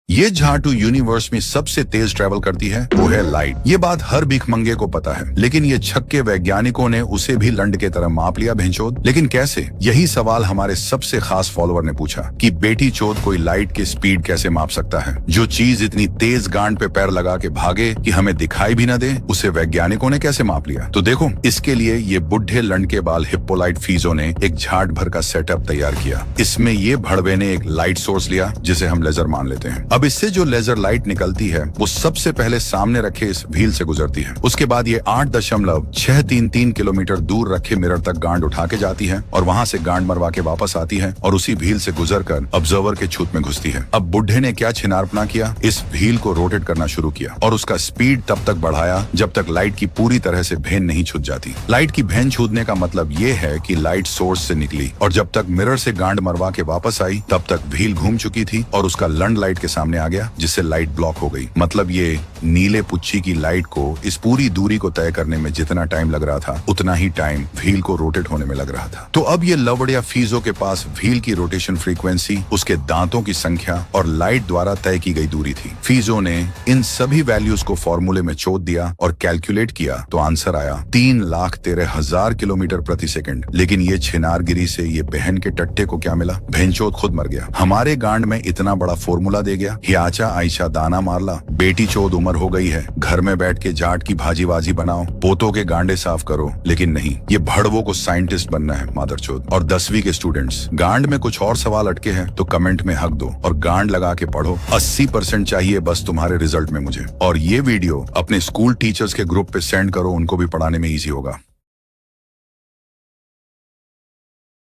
ये झाटू यूनिवर्स में सबसे तेज ट्रेवल करती है वो है लाइट। ये बात हर भिखमंगे को पता है, लेकिन ये छक्के वैज्ञानिकों ने उसे भी लंड के तरह माप लिया भेंचोद। लेकिन कैसे? यही सवाल हमारे सबसे खास फॉलोअर ने पूछा कि बेटी चोद कोई लाइट की स्पीड कैसे माप सकता है? जो चीज इतनी तेज गांड पे पैर लगा के भागे कि हमें दिखाई भी न दे, उसे वैज्ञानिकों ने कैसे माप लिया? तो देखो, इसके लिए ये बुढ़े लंड के बाल हिप्पोलाइट फीजो ने एक झाट भर का सेटअप तैयार किया। इसमें ये भड़वे ने एक लाइट सोर्स लिया जिसे हम लेजर मान लेते हैं। अब इससे जो लेजर लाइट निकलती है वो सबसे पहले सामने रखे इस व्हील से गुजरती है। उसके बाद ये 8.633 किलोमीटर दूर रखे मिरर तक गांड उठा के जाती है और वहां से गांड मरवा के वापस आती है और उसी व्हील से गुजरकर ऑब्जर्वर के छूत में घुसती है। अब बुढ़े ने क्या छिनारपना किया, इस व्हील को रोटेट करना शुरू किया और उसका स्पीड तब तक बढ़ाया जब तक लाइट की पूरी तरह से भेन नहीं छूट जाती। लाइट की भेन छूटने का मतलब ये है कि लाइट सोर्स से निकली और जब तक मिरर से गांड मरवा के वापस आई तब तक व्हील घूम चुकी थी और उसका लंड लाइट के सामने आ गया, जिससे लाइट ब्लॉक हो गई। मतलब ये नीले पुच्छी की लाइट को इस पूरी दूरी को तय करने में जितना टाइम लग रहा था उतना ही टाइम व्हील को रोटेट होने में लग रहा था। तो अब ये लवड़िया फीजो के पास व्हील की रोटेशन फ्रीक्वेंसी, उसके दांतों की संख्या और लाइट द्वारा तय की गई दूरी थी। फीजो ने इन सभी वैल्यूज को फॉर्मूले में चोट दिया और कैलकुलेट किया तो आंसर आया 3,13,000 किलोमीटर प्रति सेकंड। लेकिन ये छिनारगिरी से ये बहन के टट्टे को क्या मिला? भेंचोद खुद मर गया। हमारे गांड में इतना बड़ा फॉर्मूला दे गया, आचा आयशा दाना मारला, बेटी चोद उम्र हो गई है, घर में बैठ के जाट की भाजी बाजी बनाओ, पोतों के गांडे साफ करो। लेकिन नहीं, ये भड़वों को साइंटिस्ट बनना है मादर चोद। और 10वीं के स्टूडेंट्स, गांड में कुछ और सवाल अटके हैं तो कमेंट में हक दो और गांड लगा के पढ़ो। 80% चाहिए बस तुम्हारे रिजल्ट में मुझे। और ये वीडियो अपने स्कूल टीचर्स के ग्रुप पे सेंड करो, उनको भी पढ़ाने में ईजी होगा।